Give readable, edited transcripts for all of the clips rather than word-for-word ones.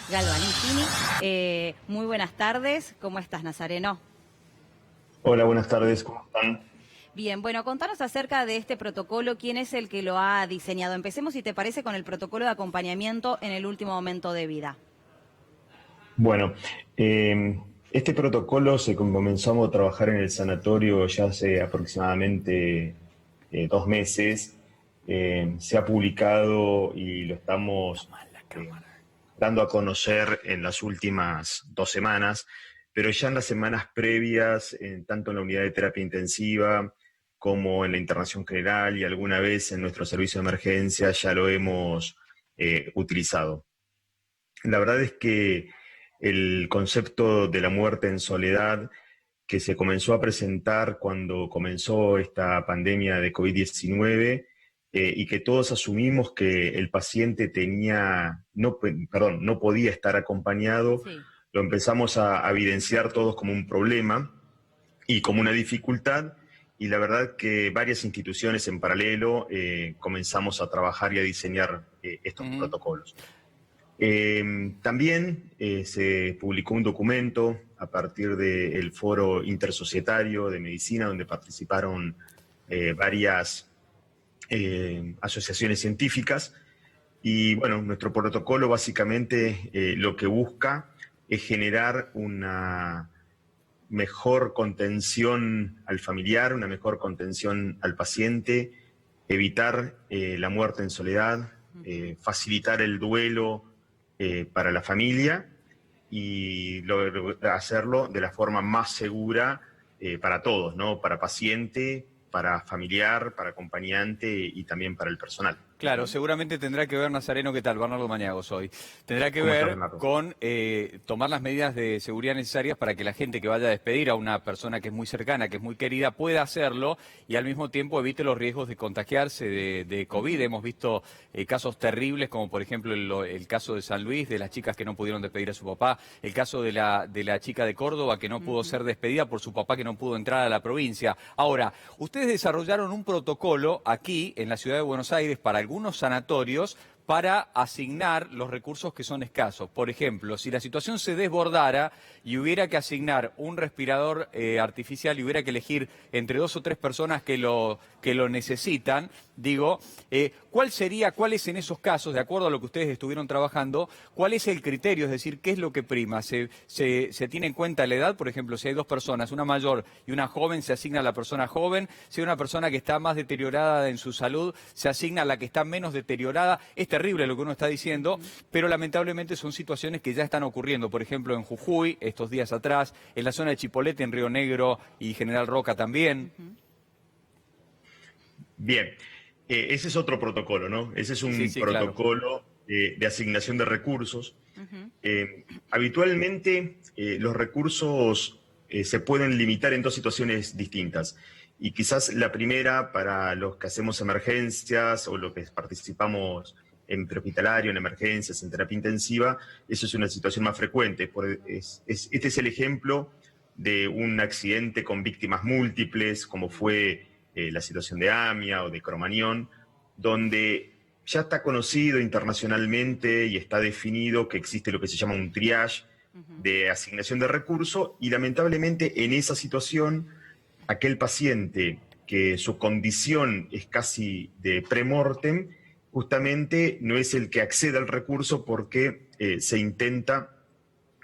Galvanini. Muy buenas tardes, ¿cómo estás, Nazareno? Hola, buenas tardes, ¿cómo están? Bien, bueno, contanos acerca de este protocolo, quién es el que lo ha diseñado. Empecemos, si te parece, con el protocolo de acompañamiento en el último momento de vida. Bueno, este protocolo se comenzamos a trabajar en el sanatorio ya hace aproximadamente 2 meses. Se ha publicado y lo estamos eh, dando a conocer en las últimas 2 semanas, pero ya en las semanas previas, tanto en la unidad de terapia intensiva como en la internación general y alguna vez en nuestro servicio de emergencia ya lo hemos utilizado. La verdad es que el concepto de la muerte en soledad que se comenzó a presentar cuando comenzó esta pandemia de COVID-19 y que todos asumimos que el paciente no podía estar acompañado, Sí. lo empezamos a evidenciar todos como un problema y como una dificultad. Y la verdad que varias instituciones en paralelo comenzamos a trabajar y a diseñar estos Ujú. protocolos. También se publicó un documento a partir del Foro Intersocietario de Medicina, donde participaron varias asociaciones científicas. Y bueno, nuestro protocolo básicamente lo que busca es generar una mejor contención al familiar, una mejor contención al paciente, evitar la muerte en soledad, facilitar el duelo para la familia y hacerlo de la forma más segura para todos, ¿no? Para paciente, para familiar, para acompañante y también para el personal. Claro, seguramente tendrá que ver, Nazareno, ¿qué tal? Bernardo Mañago soy. Tendrá que ¿Cómo estás, ver Bernardo? con tomar las medidas de seguridad necesarias para que la gente que vaya a despedir a una persona que es muy cercana, que es muy querida, pueda hacerlo y al mismo tiempo evite los riesgos de contagiarse de COVID. Hemos visto casos terribles, como por ejemplo el caso de San Luis, de las chicas que no pudieron despedir a su papá, el caso de la chica de Córdoba que no pudo ser despedida por su papá que no pudo entrar a la provincia. Ahora, ustedes desarrollaron un protocolo aquí en la ciudad de Buenos Aires para algunos sanatorios para asignar los recursos que son escasos. Por ejemplo, si la situación se desbordara y hubiera que asignar un respirador artificial y hubiera que elegir entre 2 o 3 personas que lo necesitan, digo, ¿cuál es en esos casos, de acuerdo a lo que ustedes estuvieron trabajando, cuál es el criterio? Es decir, ¿qué es lo que prima? ¿Se tiene en cuenta la edad? Por ejemplo, si hay 2 personas, una mayor y una joven, se asigna a la persona joven. Si hay una persona que está más deteriorada en su salud, se asigna a la que está menos deteriorada. Es terrible lo que uno está diciendo, pero lamentablemente son situaciones que ya están ocurriendo. Por ejemplo, en Jujuy, estos días atrás, en la zona de Chipolete, en Río Negro y General Roca también. Bien, ese es otro protocolo, ¿no? Ese es Sí, un sí, claro. protocolo de asignación de recursos. Ujú. Habitualmente los recursos se pueden limitar en 2 situaciones distintas. Y quizás la primera para los que hacemos emergencias o los que participamos en prehospitalario, en emergencias, en terapia intensiva, eso es una situación más frecuente. Este es el ejemplo de un accidente con víctimas múltiples, como fue la situación de AMIA o de Cromañón, donde ya está conocido internacionalmente y está definido que existe lo que se llama un triage de asignación de recursos y lamentablemente en esa situación aquel paciente que su condición es casi de premortem justamente no es el que accede al recurso porque se intenta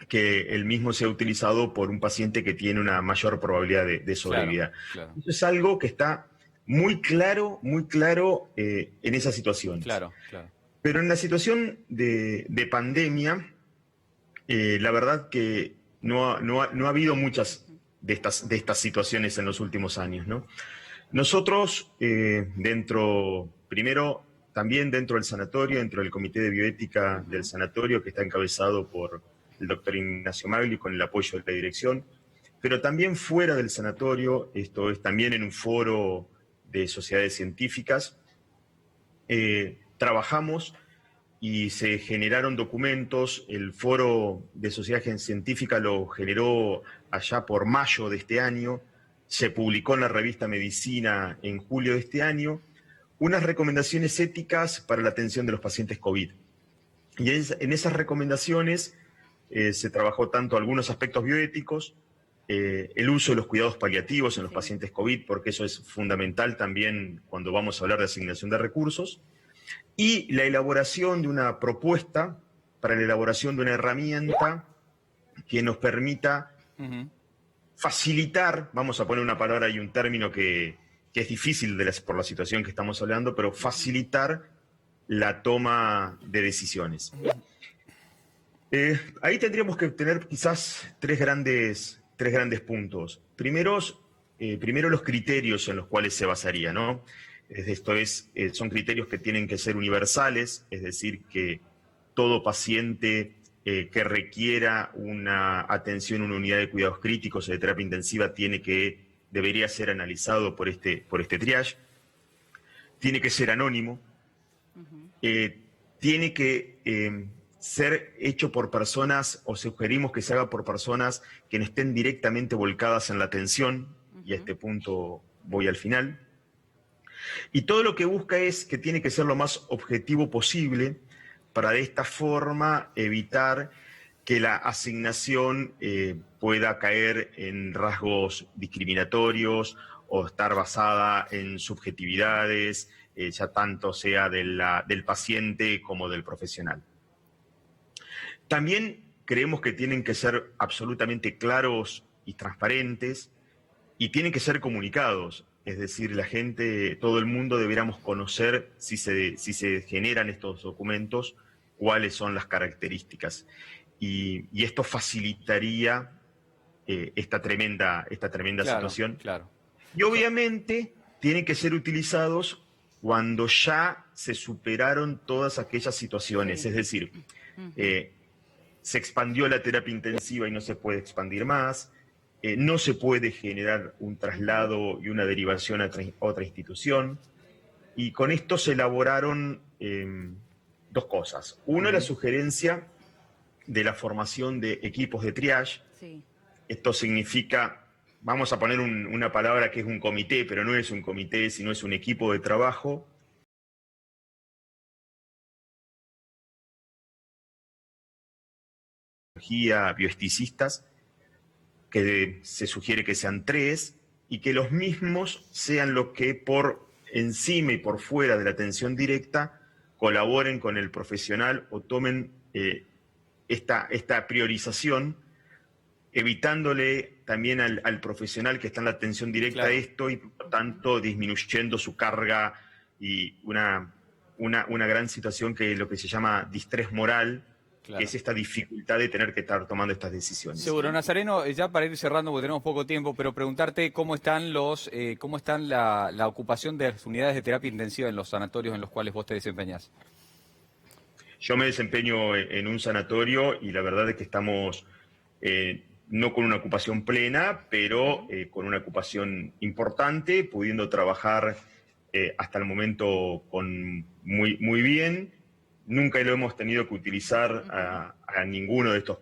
que el mismo sea utilizado por un paciente que tiene una mayor probabilidad de Claro, sobrevida. claro, Eso es algo que está muy claro en esas situaciones. claro, claro. Pero en la situación de pandemia, la verdad que no ha habido muchas de estas situaciones en los últimos años, ¿no? Nosotros, primero, también dentro del sanatorio, dentro del comité de bioética del sanatorio, que está encabezado por el doctor Ignacio Magli, con el apoyo de la dirección, pero también fuera del sanatorio, esto es también en un foro de sociedades científicas, trabajamos y se generaron documentos. El foro de sociedad científica lo generó allá por mayo de este año, se publicó en la revista Medicina en julio de este año, unas recomendaciones éticas para la atención de los pacientes COVID. Y en esas recomendaciones se trabajó tanto algunos aspectos bioéticos, el uso de los cuidados paliativos en los pacientes COVID, porque eso es fundamental también cuando vamos a hablar de asignación de recursos, y la elaboración de una propuesta para la elaboración de una herramienta que nos permita facilitar, vamos a poner una palabra y un término que es difícil por la situación que estamos hablando, pero facilitar la toma de decisiones. Ahí tendríamos que tener quizás tres grandes puntos. Primero los criterios en los cuales se basaría, ¿no? Son criterios que tienen que ser universales, es decir, que todo paciente que requiera una atención en una unidad de cuidados críticos o de terapia intensiva debería ser analizado por este triage. Tiene que ser anónimo. Tiene que ser hecho por personas, o sugerimos que se haga por personas que no estén directamente volcadas en la atención, y a este punto voy al final. Y todo lo que busca es que tiene que ser lo más objetivo posible para de esta forma evitar que la asignación pueda caer en rasgos discriminatorios o estar basada en subjetividades, ya tanto sea del paciente como del profesional. También creemos que tienen que ser absolutamente claros y transparentes y tienen que ser comunicados. Es decir, la gente, todo el mundo deberíamos conocer si se generan estos documentos, cuáles son las características. Y esto facilitaría esta tremenda situación. Claro. Y obviamente tienen que ser utilizados cuando ya se superaron todas aquellas situaciones. Es decir, se expandió la terapia intensiva y no se puede expandir más, no se puede generar un traslado y una derivación a otra institución. Y con esto se elaboraron dos cosas. Una, la sugerencia de la formación de equipos de triage. Sí. Esto significa, vamos a poner una palabra que es un comité, pero no es un comité, sino es un equipo de trabajo bioesticistas, que se sugiere que sean 3, y que los mismos sean los que por encima y por fuera de la atención directa colaboren con el profesional o tomen esta priorización, evitándole también al profesional que está en la atención directa esto y por tanto disminuyendo su carga y una gran situación que es lo que se llama distrés moral, que es esta dificultad de tener que estar tomando estas decisiones. Seguro, Nazareno, ya para ir cerrando porque tenemos poco tiempo, pero preguntarte cómo están la ocupación de las unidades de terapia intensiva en los sanatorios en los cuales vos te desempeñás. Yo me desempeño en un sanatorio y la verdad es que estamos no con una ocupación plena, pero con una ocupación importante, pudiendo trabajar hasta el momento muy bien. Nunca lo hemos tenido que utilizar a ninguno de estos,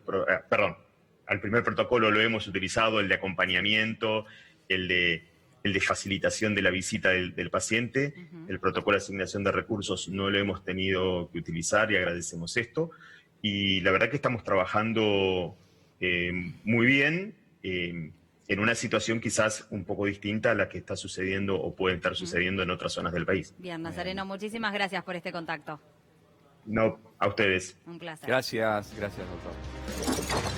al primer protocolo lo hemos utilizado, el de acompañamiento, el de facilitación de la visita del paciente. El protocolo de asignación de recursos no lo hemos tenido que utilizar y agradecemos esto. Y la verdad que estamos trabajando muy bien en una situación quizás un poco distinta a la que está sucediendo o puede estar sucediendo en otras zonas del país. Bien, Nazareno, muchísimas gracias por este contacto. No, a ustedes. Un placer. Gracias, doctor.